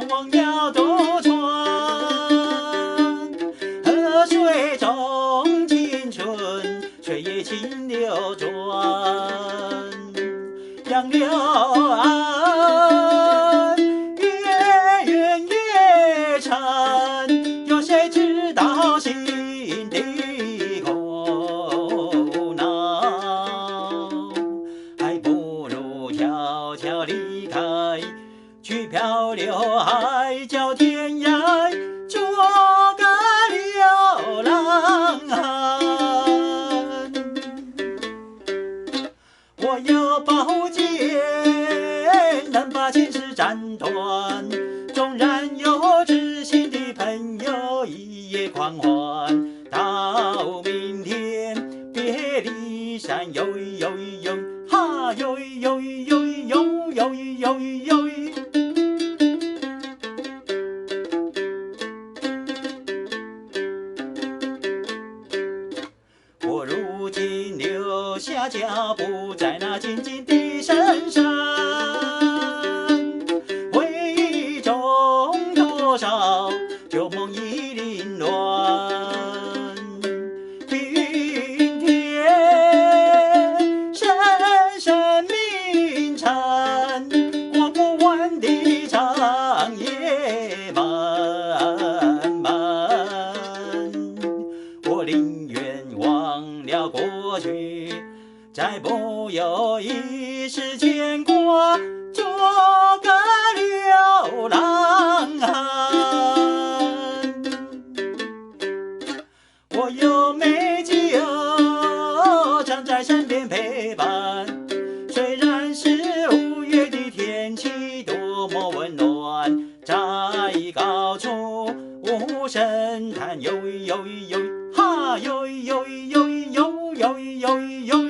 望望鸟渡船，河水中青春，水也清流转。杨柳岸，月圆月沉，有谁知道心的苦恼？还不如悄悄离开，去漂流海角天涯，做个流浪汉。我有宝剑，能把前世斩断。纵然有知心的朋友，一夜狂欢。到明天，别离山，游游游，哈游游游游游游游。我如今留下脚步在那静静的深山，回忆中多少旧梦已凌乱。明天深深鸣蝉，过不完的长夜漫漫。我宁愿忘了过去，再不有一丝牵挂，做个流浪汉。我有美酒常在身边陪伴，虽然是5月的天气多么温暖，在高处无声叹，游游游，哈游游游游游游游。